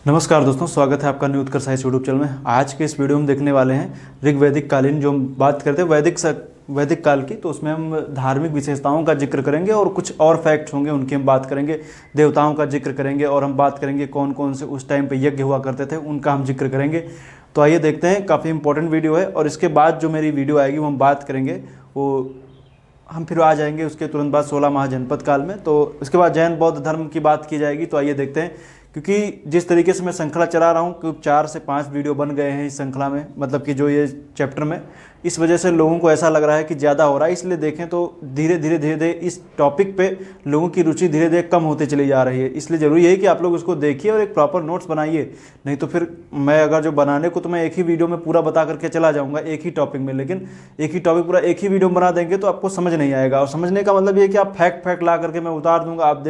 नमस्कार दोस्तों, स्वागत है आपका न्यू उत्कर्ष साइंस यूट्यूब चैनल में। आज के इस वीडियो में देखने वाले हैं ऋग्वैदिक कालीन, जो हम बात करते हैं वैदिक काल की, तो उसमें हम धार्मिक विशेषताओं का जिक्र करेंगे और कुछ और फैक्ट्स होंगे उनकी हम बात करेंगे। देवताओं का जिक्र करेंगे और हम बात करेंगे कौन कौन से उस टाइम पे यज्ञ हुआ करते थे, उनका हम जिक्र करेंगे। तो आइए देखते हैं, काफ़ी इंपॉर्टेंट वीडियो है। और इसके बाद जो मेरी वीडियो आएगी वो हम बात करेंगे, वो हम फिर आ जाएंगे उसके तुरंत बाद 16 महाजनपद काल में। तो उसके बाद जैन बौद्ध धर्म की बात की जाएगी। तो आइए देखते हैं, क्योंकि जिस तरीके से मैं श्रृंखला चला रहा हूँ कि 4 से 5 वीडियो बन गए हैं इस श्रृंखला में, मतलब कि जो ये चैप्टर में, इस वजह से लोगों को ऐसा लग रहा है कि ज़्यादा हो रहा है। इसलिए देखें तो धीरे धीरे इस टॉपिक पे लोगों की रुचि धीरे धीरे कम होती चली जा रही है। इसलिए ज़रूरी है कि आप लोग उसको देखिए और एक प्रॉपर नोट्स बनाइए। नहीं तो फिर मैं अगर जो बनाने को तो मैं एक ही वीडियो में पूरा बता करके चला जाऊँगा एक ही टॉपिक में, लेकिन एक ही टॉपिक पूरा एक ही वीडियो में बना देंगे तो आपको समझ नहीं आएगा। और समझने का मतलब ये है कि आप फैक्ट ला करके मैं उतार दूंगा, आप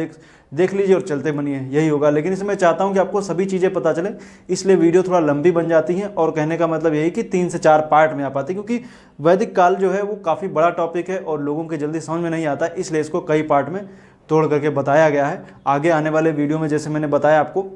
देख लीजिए और चलते बनिए, यही होगा। लेकिन इसमें मैं चाहता हूं कि आपको सभी चीज़ें पता चले, इसलिए वीडियो थोड़ा लंबी बन जाती हैं। और कहने का मतलब यही कि 3 से 4 पार्ट में आ पाती है, क्योंकि वैदिक काल जो है वो काफ़ी बड़ा टॉपिक है और लोगों के जल्दी समझ में नहीं आता, इसलिए इसको कई पार्ट में तोड़ करके बताया गया है। आगे आने वाले वीडियो में जैसे मैंने बताया आपको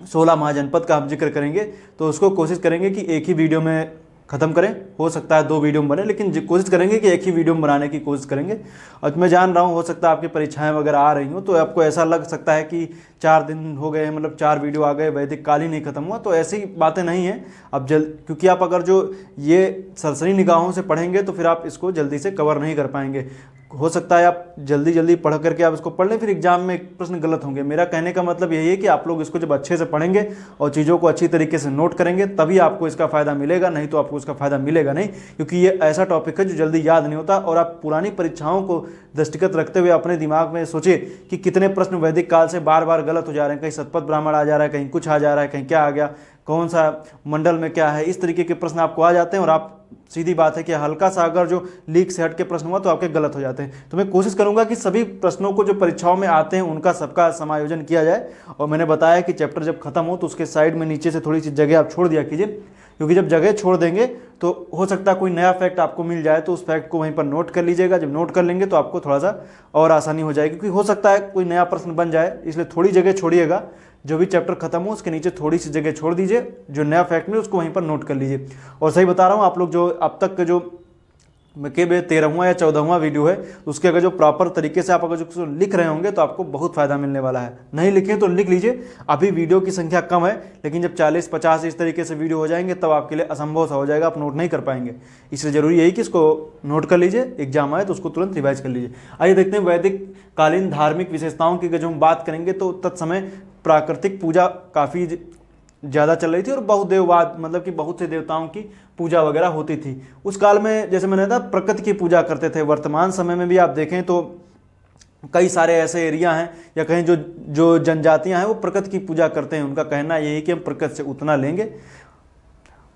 16 महाजनपद का हम जिक्र करेंगे, तो उसको कोशिश करेंगे कि एक ही वीडियो में ख़त्म करें। हो सकता है 2 वीडियो में बने, लेकिन कोशिश करेंगे कि एक ही वीडियो में बनाने की कोशिश करेंगे। और मैं जान रहा हूँ हो सकता है आपकी परीक्षाएं वगैरह आ रही हो, तो आपको ऐसा लग सकता है कि 4 दिन हो गए हैं, मतलब 4 वीडियो आ गए, वैदिक काल ही नहीं खत्म हुआ। तो ऐसी बातें नहीं हैं। अब क्योंकि आप अगर जो ये सरसरी निगाहों से पढ़ेंगे तो फिर आप इसको जल्दी से कवर नहीं कर पाएंगे। हो सकता है आप जल्दी पढ़ करके आप इसको पढ़ लें, फिर एग्जाम में एक प्रश्न गलत होंगे। मेरा कहने का मतलब यही है कि आप लोग इसको जब अच्छे से पढ़ेंगे और चीज़ों को अच्छी तरीके से नोट करेंगे तभी आपको इसका फ़ायदा मिलेगा, नहीं तो आपको इसका फ़ायदा मिलेगा नहीं। क्योंकि ये ऐसा टॉपिक है जो जल्दी याद नहीं होता। और आप पुरानी परीक्षाओं को दृष्टिगत रखते हुए अपने दिमाग में सोचिए कि कितने प्रश्न वैदिक काल से बार बार गलत हो जा रहे हैं। कहीं सतपथ ब्राह्मण आ जा रहा है, कहीं कुछ आ जा रहा है, कहीं क्या आ गया, कौन सा मंडल में क्या है, इस तरीके के प्रश्न आपको आ जाते हैं। और आप सीधी बात है कि हल्का सा अगर जो लीक से हट के प्रश्न हुआ तो आपके गलत हो जाते हैं। तो मैं कोशिश करूंगा कि सभी प्रश्नों को जो परीक्षाओं में आते हैं उनका सबका समायोजन किया जाए। और मैंने बताया कि चैप्टर जब खत्म हो तो उसके साइड में नीचे से थोड़ी सी जगह आप छोड़ दिया कीजिए, क्योंकि जब जगह छोड़ देंगे तो हो सकता है कोई नया फैक्ट आपको मिल जाए, तो उस फैक्ट को वहीं पर नोट कर लीजिएगा। जब नोट कर लेंगे तो आपको थोड़ा सा और आसानी हो जाएगी, क्योंकि हो सकता है कोई नया प्रश्न बन जाए, इसलिए थोड़ी जगह छोड़िएगा। जो भी चैप्टर खत्म हो उसके नीचे थोड़ी सी जगह छोड़ दीजिए, जो नया फैक्ट मिले उसको वहीं पर नोट कर लीजिए। और सही बता रहा हूँ, आप लोग जो अब तक के जो के 13वां या 14वां वीडियो है, उसके अगर जो प्रॉपर तरीके से आप अगर जो लिख रहे होंगे तो आपको बहुत फायदा मिलने वाला है। नहीं लिखें तो लिख लीजिए, अभी वीडियो की संख्या कम है, लेकिन जब 40-50 इस तरीके से वीडियो हो जाएंगे तब आपके लिए असंभव सा हो जाएगा, आप नोट नहीं कर पाएंगे। इसलिए जरूरी यही कि इसको नोट कर लीजिए, एग्जाम आए तो उसको तुरंत रिवाइज कर लीजिए। आइए देखते हैं वैदिक कालीन धार्मिक विशेषताओं की जो हम बात करेंगे, तो तत्समय प्राकृतिक पूजा काफ़ी ज़्यादा चल रही थी और बहुदेववाद, मतलब कि बहुत से देवताओं की पूजा वगैरह होती थी उस काल में। जैसे मैंने कहा, प्रकृति की पूजा करते थे। वर्तमान समय में भी आप देखें तो कई सारे ऐसे एरिया हैं या कहीं जो जनजातियां हैं वो प्रकृति की पूजा करते हैं। उनका कहना यही है कि हम प्रकृति से उतना लेंगे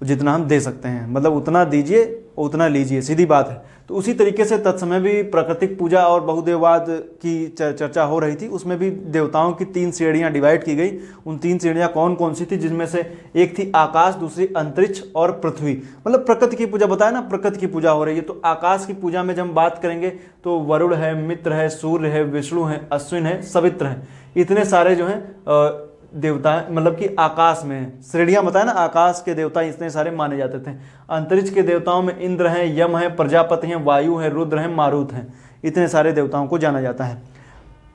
जितना हम दे सकते हैं, मतलब उतना दीजिए उतना लीजिए, सीधी बात है। तो उसी तरीके से तत्समय भी प्राकृतिक पूजा और बहुदेववाद की चर्चा हो रही थी। उसमें भी देवताओं की 3 श्रेणियां डिवाइड की गई। उन 3 श्रेणियां कौन कौन सी थी, जिनमें से एक थी आकाश, दूसरी अंतरिक्ष और पृथ्वी। मतलब प्रकृति की पूजा, बताया ना प्रकृति की पूजा हो रही है। तो आकाश की पूजा में जब हम बात करेंगे तो वरुण है, मित्र है, सूर्य है, विष्णु है, अश्विन है, सवित्र है, इतने सारे जो हैं देवता, मतलब कि आकाश में श्रेणियां बताया ना, आकाश के देवता इतने सारे माने जाते थे। अंतरिक्ष के देवताओं में इंद्र हैं, यम है, प्रजापति हैं, वायु है, रुद्र हैं, मारुत हैं, इतने सारे देवताओं को जाना जाता है।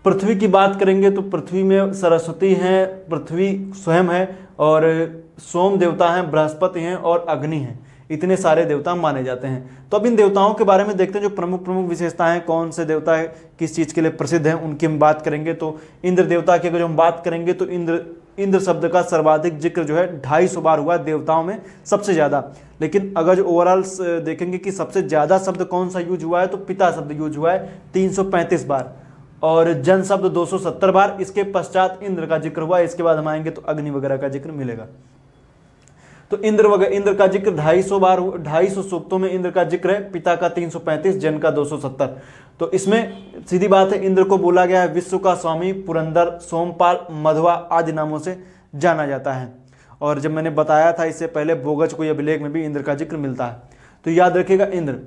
पृथ्वी की बात करेंगे तो पृथ्वी में सरस्वती हैं, पृथ्वी स्वयं है, और सोम देवता हैं, बृहस्पति हैं और अग्नि हैं, इतने सारे देवता माने जाते हैं। तो अब इन देवताओं के बारे में देखते हैं, जो प्रमुख विशेषताएं, कौन से देवता है किस चीज़ के लिए प्रसिद्ध हैं, उनकी हम बात करेंगे। तो इंद्र देवता की अगर जो हम बात करेंगे तो इंद्र शब्द का सर्वाधिक जिक्र जो है 250 बार हुआ देवताओं में, सबसे ज़्यादा। लेकिन अगर जो ओवरऑल देखेंगे कि सबसे ज़्यादा शब्द कौन सा यूज हुआ है, तो पिता शब्द यूज हुआ है 335 बार, और जन शब्द 270 बार। इसके पश्चात इंद्र का जिक्र हुआ। इसके बाद हम आएंगे तो अग्नि वगैरह का जिक्र मिलेगा। तो इंद्र का जिक्र 250 बार, 250 सूक्तों में इंद्र का जिक्र है। पिता का 335, जन का 270। तो इसमें सीधी बात है, इंद्र को बोला गया है विश्व का स्वामी, पुरंदर, सोमपाल, मधवा आदि नामों से जाना जाता है। और जब मैंने बताया था इससे पहले, बोगज को अभिलेख में भी इंद्र का जिक्र मिलता है। तो याद रखिएगा इंद्र।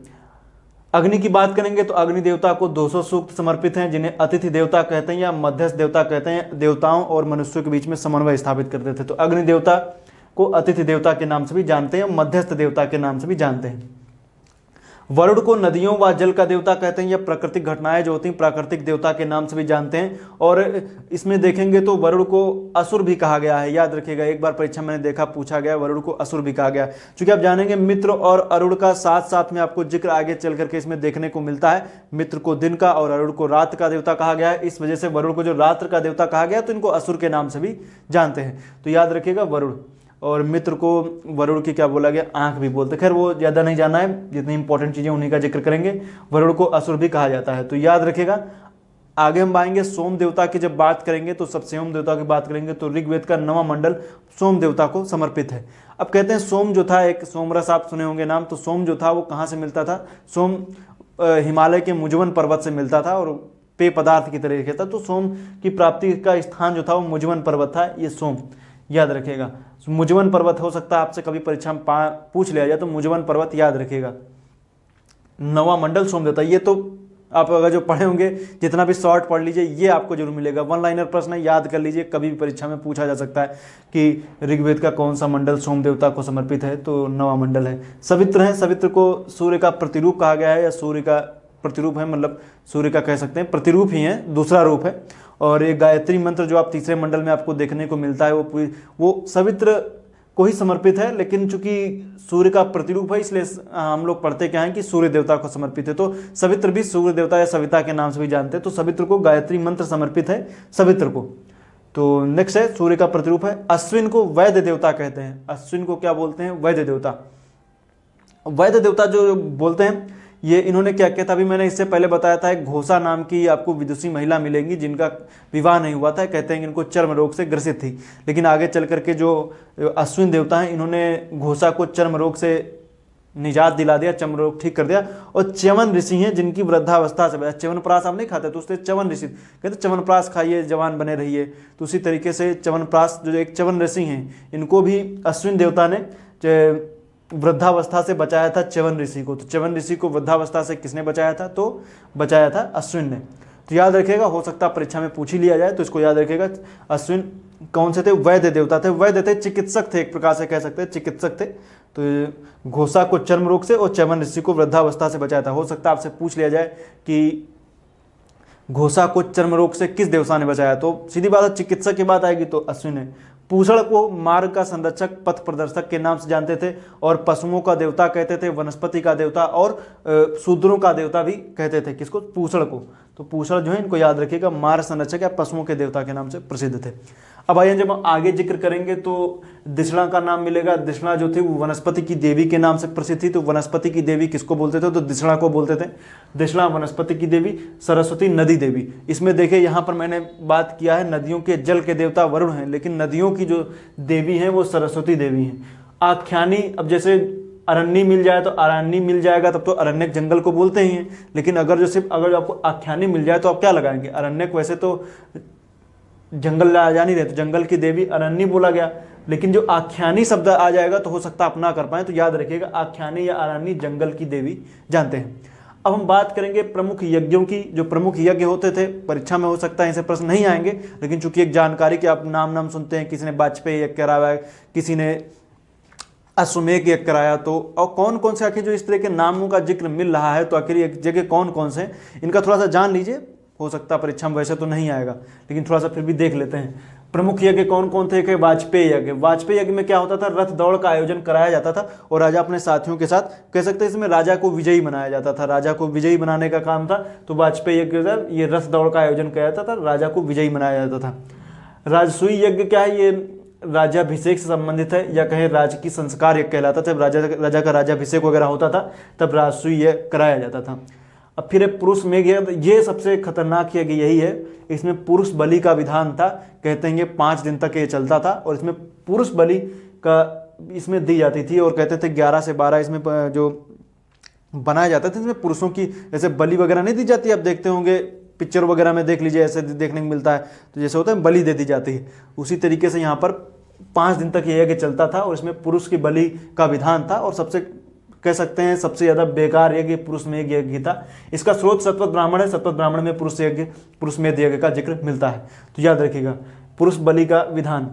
अग्नि की बात करेंगे तो अग्नि देवता को 200 सूक्त समर्पित हैं, जिन्हें अतिथि देवता कहते हैं या मध्यस्थ देवता कहते हैं। देवताओं और मनुष्यों के बीच में समन्वय स्थापित करते थे। तो अग्नि देवता को अतिथि देवता के नाम से भी जानते हैं, मध्यस्थ देवता के नाम से भी जानते हैं। वरुण को नदियों व जल का देवता कहते हैं, या प्राकृतिक घटनाएं जो होती हैं प्राकृतिक देवता के नाम से भी जानते हैं। और इसमें देखेंगे तो वरुण को असुर भी कहा गया है, याद रखिएगा, एक बार परीक्षा मैंने देखा पूछा गया, वरुण को असुर भी कहा गया। चूंकि आप जानेंगे मित्र और अरुण का साथ साथ में आपको जिक्र आगे चल करके इसमें देखने को मिलता है। मित्र को दिन का और अरुण को रात का देवता कहा गया है, इस वजह से वरुण को जो रात्र का देवता कहा गया तो इनको असुर के नाम से भी जानते हैं। तो याद रखिएगा वरुण, और मित्र को वरुण की क्या बोला गया, आंख भी बोलते। खैर वो ज़्यादा नहीं जाना है, जितनी इंपॉर्टेंट चीज़ें उन्हीं का जिक्र करेंगे। वरुण को असुर भी कहा जाता है, तो याद रखिएगा। आगे हम आएंगे सोम देवता की जब बात करेंगे तो सबसे सोम देवता की बात करेंगे तो ऋग्वेद का 9वां मंडल सोम देवता को समर्पित है। अब कहते हैं सोम जो था, एक सोमरस आप सुने होंगे नाम, तो सोम जो था वो कहाँ से मिलता था? सोम हिमालय के मुजवन पर्वत से मिलता था और पेय पदार्थ की तरह था। तो सोम की प्राप्ति का स्थान जो था वो मुजवन पर्वत था, ये सोम याद रखिएगा। मुजवन पर्वत हो सकता है आपसे कभी परीक्षा में पूछ लिया जाए, तो मुजवन पर्वत याद रखिएगा। 9वां मंडल सोम देवता, ये तो आप अगर जो पढ़े होंगे जितना भी शॉर्ट पढ़ लीजिए ये आपको जरूर मिलेगा। वन लाइनर प्रश्न याद कर लीजिए, कभी भी परीक्षा में पूछा जा सकता है कि ऋग्वेद का कौन सा मंडल सोम देवता को समर्पित है, तो 9वां मंडल है। सवित्र है, सवित्र को सूर्य का प्रतिरूप कहा गया है, या सूर्य का प्रतिरूप है, मतलब सूर्य का कह सकते हैं, प्रतिरूप ही है, दूसरा रूप है। और ये गायत्री मंत्र जो आप तीसरे मंडल में आपको देखने को मिलता है वो सवित्र को ही समर्पित है, लेकिन चूंकि सूर्य का प्रतिरूप है इसलिए हम लोग पढ़ते क्या हैं कि सूर्य देवता को समर्पित है। तो सवित्र भी सूर्य देवता या सविता के नाम से भी जानते हैं। तो सवित्र को गायत्री मंत्र समर्पित है, सवित्र को। तो नेक्स्ट है सूर्य का प्रतिरूप है। अश्विन को वैद्य देवता कहते हैं। अश्विन को क्या बोलते हैं? वैद्य देवता। वैद्य देवता जो बोलते हैं ये इन्होंने क्या किया था, अभी मैंने इससे पहले बताया था, एक घोषा नाम की आपको विदुषी महिला मिलेंगी जिनका विवाह नहीं हुआ था। कहते हैं कि इनको चर्म रोग से ग्रसित थी, लेकिन आगे चल करके जो अश्विन देवता हैं इन्होंने घोषा को चर्म रोग से निजात दिला दिया, चर्म रोग ठीक कर दिया। और च्यवन ऋषि हैं जिनकी वृद्धावस्था से, च्यवनप्राश आप नहीं खाते तो उससे च्यवन ऋषि कहते च्यवनप्राश खाइए जवान बने रहिए। तो उसी तरीके से च्यवनप्राश जो एक च्यवन ऋषि हैं इनको भी अश्विन देवता ने वृद्धावस्था से बचाया था, च्यवन ऋषि को। तो च्यवन ऋषि को वृद्धावस्था से किसने बचाया था? तो बचाया था अश्विन ने। तो याद रखिएगा, हो सकता है परीक्षा में पूछ ही लिया जाए, तो इसको याद रखिएगा। अश्विन कौन से थे? वैद्य देवता थे। वैद्य थे, चिकित्सक थे, एक प्रकार से कह सकते हैं चिकित्सक थे। तो घोषा को चर्म रोग से और च्यवन ऋषि को वृद्धावस्था से बचाया था। हो सकता है आपसे पूछ लिया जाए कि घोषा को चर्म रोग से किस देवता ने बचाया, तो सीधी बात है चिकित्सक की बात आएगी तो अश्विन है। पूषण को मार्ग का संरक्षक पथ प्रदर्शक के नाम से जानते थे, और पशुओं का देवता कहते थे, वनस्पति का देवता और शूद्रों का देवता भी कहते थे। किसको? पूषण को। तो पूषण जो है इनको याद रखिएगा, मार्ग संरक्षक या पशुओं के देवता के नाम से प्रसिद्ध थे। अब आइए जब हम आगे जिक्र करेंगे तो दिशला का नाम मिलेगा। दिशला जो थी वो वनस्पति की देवी के नाम से प्रसिद्ध थी। तो वनस्पति की देवी किसको बोलते थे? तो दिशला को बोलते थे। दिशला वनस्पति की देवी, सरस्वती नदी देवी। इसमें देखिए यहाँ पर मैंने बात किया है नदियों के जल के देवता वरुण हैं, लेकिन नदियों की जो देवी हैं वो सरस्वती देवी हैं। आख्यानी, अब जैसे अरण्य मिल जाए तो अरण्य मिल जाएगा, तब तो अरण्यक जंगल को बोलते ही हैं, लेकिन अगर आपको आख्यानी मिल जाए तो आप क्या लगाएंगे? अरण्यक। वैसे तो जंगल आ जा नहीं रहे, तो जंगल की देवी अरण्य बोला गया, लेकिन जो आख्यानी शब्द आ जाएगा तो हो सकता अपना कर पाए। तो याद रखिएगा आख्यानी या अरण्य जंगल की देवी जानते हैं। अब हम बात करेंगे प्रमुख यज्ञों की। जो प्रमुख यज्ञ होते थे, परीक्षा में हो सकता है ऐसे प्रश्न नहीं आएंगे, लेकिन चूंकि एक जानकारी के आप नाम सुनते हैं, किसी ने वाजपेयी यज्ञ कराया है, किसी ने अश्वमेध यज्ञ कराया, तो और कौन कौन से आखिर जो इस तरह के नामों का जिक्र मिल रहा है, तो आखिर एक जगह कौन कौन से इनका थोड़ा सा जान लीजिए। हो सकता है परीक्षा में वैसे तो नहीं आएगा, लेकिन थोड़ा सा फिर भी देख लेते हैं। प्रमुख यज्ञ कौन कौन थे? कि वाजपेयी यज्ञ। वाजपेयी यज्ञ में क्या होता था? रथ दौड़ का आयोजन कराया जाता था और राजा अपने साथियों के साथ, कह सकते हैं इसमें राजा को विजयी बनाया जाता था। राजा को विजयी बनाने का काम था, तो वाजपेयी यज्ञ ये रथ दौड़ का आयोजन किया जाता था, राजा को विजयी बनाया जाता था। राजसूय यज्ञ क्या है? ये राज्याभिषेक से संबंधित है, या कहें राजकीय संस्कार यज्ञ कहलाता था। जब राजा का राज्याभिषेक वगैरह होता था तब राजसूय यज्ञ कराया जाता था। अब फिर पुरुष मेघ यज्ञ, ये सबसे खतरनाक यज्ञ यही है। इसमें पुरुष बलि का विधान था। कहते हैं ये 5 दिन तक ये चलता था, और इसमें पुरुष बलि का इसमें दी जाती थी, और कहते थे 11 से 12 इसमें जो बनाया जाता था, इसमें पुरुषों की जैसे बलि वगैरह नहीं दी जाती। आप देखते होंगे पिक्चर वगैरह में देख लीजिए, ऐसे देखने को मिलता है, तो जैसे होता है बलि दे दी जाती है, उसी तरीके से यहाँ पर 5 दिन तक ये यज्ञ चलता था, और इसमें पुरुष की बलि का विधान था। और सबसे कह सकते हैं सबसे ज़्यादा बेकार यज्ञ पुरुष में यज्ञ था। इसका स्रोत सतपथ ब्राह्मण है। सतपथ ब्राह्मण में पुरुष में यज्ञ का जिक्र मिलता है, तो याद रखिएगा पुरुष बलि का विधान।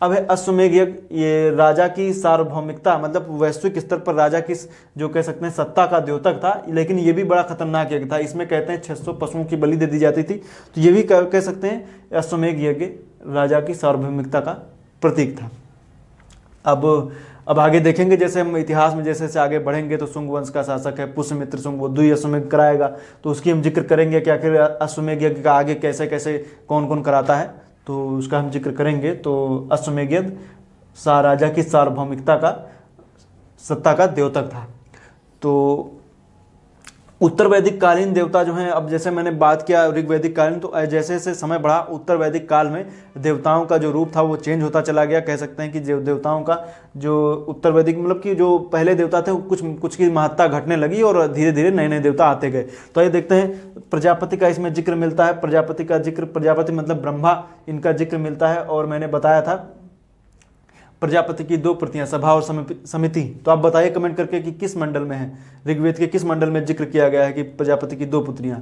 अब है अश्वमेध यज्ञ, ये राजा की सार्वभौमिकता मतलब वैश्विक स्तर पर राजा की जो कह सकते हैं सत्ता का द्योतक था, लेकिन ये भी बड़ा खतरनाक यज्ञ था। इसमें कहते हैं 600 पशुओं की बलि दे दी जाती थी, तो ये भी कह सकते हैं अश्वमेध यज्ञ राजा की सार्वभौमिकता का प्रतीक था। अब आगे देखेंगे, जैसे हम इतिहास में जैसे आगे बढ़ेंगे तो शुंग वंश का शासक है पुष्यमित्र शुंग, वो द्वि अश्वमेध कराएगा, तो उसकी हम जिक्र करेंगे कि आखिर अश्वमेध यज्ञ का आगे कैसे कैसे कौन कौन कराता है, तो उसका हम जिक्र करेंगे। तो अश्वमेध यज्ञ राजा की सार्वभौमिकता का सत्ता का द्योतक था। तो उत्तर वैदिक कालीन देवता जो हैं, अब जैसे मैंने बात किया ऋग्वैदिक कालीन, तो जैसे जैसे समय बढ़ा उत्तर वैदिक काल में देवताओं का जो रूप था वो चेंज होता चला गया। कह सकते हैं कि जो देवताओं का जो उत्तर वैदिक मतलब कि जो पहले देवता थे कुछ की महत्ता घटने लगी और धीरे धीरे नए नए देवता आते गए। तो ये देखते हैं प्रजापति का इसमें जिक्र मिलता है। प्रजापति मतलब ब्रह्मा, इनका जिक्र मिलता है। और मैंने बताया था प्रजापति की 2 प्रतियां सभा और समिति। तो आप बताइए कमेंट करके कि किस मंडल में है, ऋग्वेद के किस मंडल में जिक्र किया गया है कि प्रजापति की 2 पुत्रियां।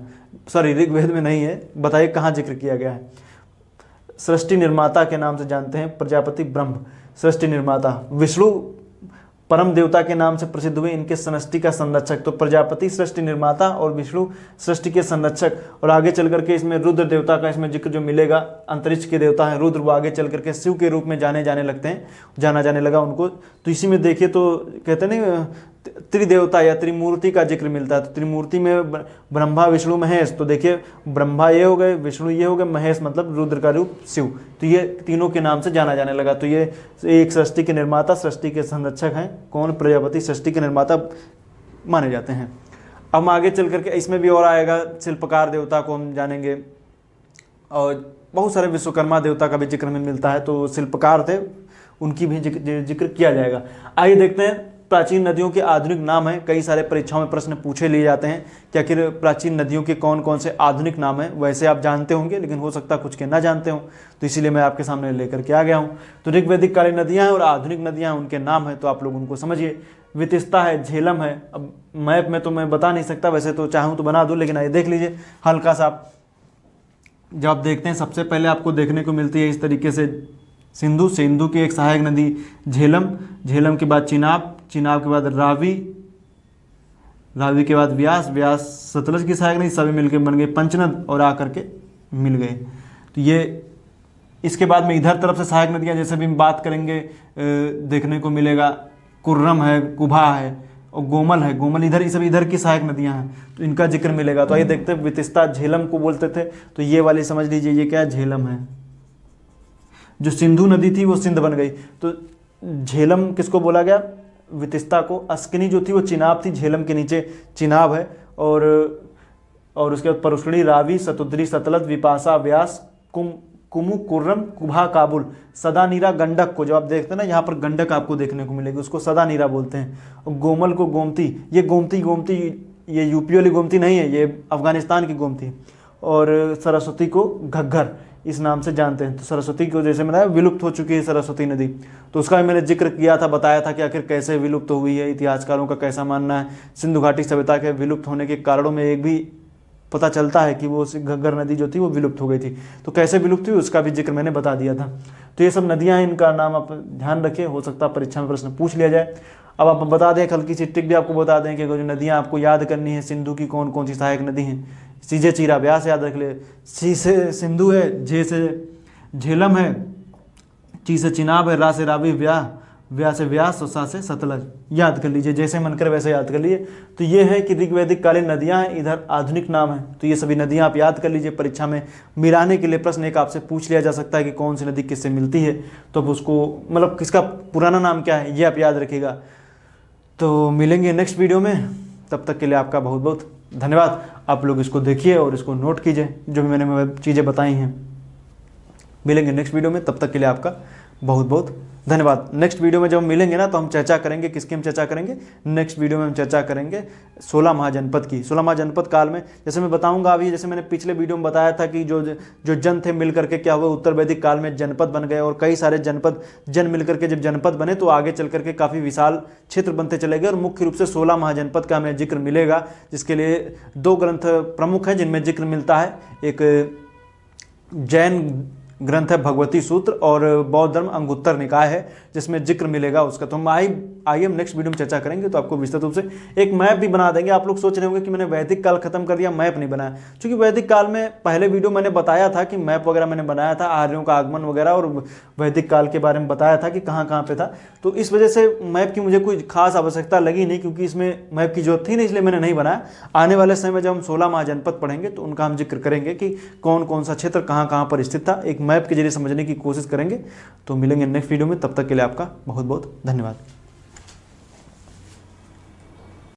सॉरी, ऋग्वेद में नहीं है, बताइए कहाँ जिक्र किया गया है। सृष्टि निर्माता के नाम से जानते हैं प्रजापति ब्रह्म, सृष्टि निर्माता। विष्णु परम देवता के नाम से प्रसिद्ध हुए, इनके सृष्टि का संरक्षक। तो प्रजापति सृष्टि निर्माता और विष्णु सृष्टि के संरक्षक। और आगे चल करके इसमें रुद्र देवता का इसमें जिक्र जो मिलेगा, अंतरिक्ष के देवता हैं रुद्र, वो आगे चल करके शिव के रूप में जाने जाने लगा उनको। तो इसी में देखिए तो कहते हैं ना त्रिदेवता या त्रिमूर्ति का जिक्र मिलता है। तो त्रिमूर्ति में ब्रह्मा विष्णु महेश, तो देखिए ब्रह्मा ये हो गए, विष्णु ये हो गए, महेश मतलब रुद्र का रूप शिव, तो ये तीनों के नाम से जाना जाने लगा। तो ये एक सृष्टि के निर्माता सृष्टि के संरक्षक हैं। कौन? प्रजापति सृष्टि के निर्माता माने जाते हैं। अब हम आगे चल करके इसमें भी और आएगा, शिल्पकार देवता को हम जानेंगे और बहुत सारे विश्वकर्मा देवता का भी जिक्र में मिलता है। तो शिल्पकार थे, उनकी भी जिक्र किया जाएगा। आइए देखते हैं प्राचीन नदियों के आधुनिक नाम हैं। कई सारे परीक्षाओं में प्रश्न पूछे लिए जाते हैं कि आखिर प्राचीन नदियों के कौन कौन से आधुनिक नाम हैं। वैसे आप जानते होंगे, लेकिन हो सकता है कुछ के ना जानते हों, तो इसीलिए मैं आपके सामने लेकर के आ गया हूँ। तो ऋग्वैदिक कालीन नदियाँ हैं और आधुनिक नदियाँ हैं, उनके नाम हैं, तो आप लोग उनको समझिए। वितिस्ता है, झेलम है। अब मैप में तो मैं बता नहीं सकता, वैसे तो चाहूँ तो बना दूँ, लेकिन आइए देख लीजिए हल्का सा। जब आप देखते हैं सबसे पहले आपको देखने को मिलती है इस तरीके से सिंधु की एक सहायक नदी झेलम के बाद चिनाब के बाद रावी के बाद व्यास सतलज की सहायक नदी, सभी मिलकर बन गए पंचनद और आकर के मिल गए। तो ये इसके बाद में इधर तरफ से सहायक नदियाँ जैसे भी हम बात करेंगे देखने को मिलेगा, कुर्रम है, कुभा है और गोमल है। गोमल इधर, ये सब इधर की सहायक नदियाँ हैं, तो इनका जिक्र मिलेगा। तो आइए देखते हैं, वितिस्ता झेलम को बोलते थे, तो ये वाली समझ लीजिए, ये क्या है? झेलम है। जो सिंधु नदी थी वो सिंध बन गई, तो झेलम किसको बोला गया? वितिस्ता को। अस्किनी जो थी वो चिनाब थी, झेलम के नीचे चिनाब है। और उसके बाद परुष्णी, रावी, सतुद्री, सतलज, विपाशा, व्यास, कुमु, कुर्रम, कुभा, काबुल। सदानीरा गंडक को, जो आप देखते हैं ना यहाँ पर गंडक आपको देखने को मिलेगी, उसको सदानीरा बोलते हैं। और गोमल को गोमती, ये गोमती ये यूपी वाली गोमती नहीं है, ये अफगानिस्तान की गोमती। और सरस्वती को घग्घर इस नाम से जानते हैं। तो सरस्वती को जैसे मैंने विलुप्त हो चुकी है सरस्वती नदी, तो उसका भी मैंने जिक्र किया था, बताया था कि आखिर कैसे विलुप्त हुई है, इतिहासकारों का कैसा मानना है। सिंधु घाटी सभ्यता के विलुप्त होने के कारणों में एक भी पता चलता है कि वो घग्घर नदी जो थी वो विलुप्त हो गई थी। तो कैसे विलुप्त हुई उसका भी जिक्र मैंने बता दिया था। तो ये सब नदियाँ, इनका नाम आप ध्यान रखें, हो सकता है परीक्षा में प्रश्न पूछ लिया जाए। अब आप बता दें, हल्की सी ट्रिक भी आपको बता दें कि जो नदियाँ आपको याद करनी है सिंधु की कौन कौन सी सहायक नदी हैं। सीजे चीरा व्यास याद रख ले, सी से सिंधु है, जे से झेलम है, ची से चिनाब है, रा से रावी, व्या से व्यास और सा से सतलज। याद कर लीजिए, जैसे मन करे वैसे याद कर लीजिए। तो ये है कि ऋग्वैदिक कालीन नदियाँ हैं, इधर आधुनिक नाम है। तो ये सभी नदियाँ आप याद कर लीजिए, परीक्षा में मिलाने के लिए प्रश्न एक आपसे पूछ लिया जा सकता है कि कौन सी नदी किससे मिलती है, तो अब उसको मतलब किसका पुराना नाम क्या है ये आप याद रखिएगा। तो मिलेंगे नेक्स्ट वीडियो में, तब तक के लिए आपका बहुत बहुत धन्यवाद। आप लोग इसको देखिए और इसको नोट कीजिए जो भी मैंने चीज़ें बताई हैं। मिलेंगे नेक्स्ट वीडियो में, तब तक के लिए आपका बहुत बहुत धन्यवाद। नेक्स्ट वीडियो में जब हम मिलेंगे ना तो हम चर्चा करेंगे, किसकी हम चर्चा करेंगे, नेक्स्ट वीडियो में हम चर्चा करेंगे 16 महाजनपद की। 16 महाजनपद काल में जैसे मैं बताऊंगा अभी, जैसे मैंने पिछले वीडियो में बताया था कि जो जन थे मिल करके क्या हुआ, उत्तर वैदिक काल में जनपद बन गए और कई सारे जन मिल करके जब जनपद बने तो आगे चल करके काफ़ी विशाल क्षेत्र बनते चले गए और मुख्य रूप से 16 महाजनपद का हमें जिक्र मिलेगा, जिसके लिए 2 ग्रंथ प्रमुख हैं जिनमें जिक्र मिलता है। एक जैन ग्रंथ है भगवती सूत्र और बौद्ध धर्म अंगुत्तर निकाय है जिसमें जिक्र मिलेगा उसका। तो हम आइए हम नेक्स्ट वीडियो में चर्चा करेंगे, तो आपको विस्तृत रूप से एक मैप भी बना देंगे। आप लोग सोच रहे होंगे कि मैंने वैदिक काल खत्म कर दिया, मैप नहीं बनाया, क्योंकि वैदिक काल में पहले वीडियो मैंने बताया था कि मैप वगैरह मैंने बनाया था, आर्यों का आगमन वगैरह और वैदिक काल के बारे में बताया था कि कहाँ कहाँ पे था। तो इस वजह से मैप की मुझे कोई खास आवश्यकता लगी नहीं, क्योंकि इसमें मैप की जरूरत थी नहीं, इसलिए मैंने नहीं बनाया। आने वाले समय में जब हम 16 महाजनपद पढ़ेंगे तो उनका हम जिक्र करेंगे कि कौन कौन सा क्षेत्र कहाँ कहाँ पर स्थित था, एक मैप के जरिए समझने की कोशिश करेंगे। तो मिलेंगे नेक्स्ट वीडियो में, तब तक के लिए आपका बहुत बहुत धन्यवाद।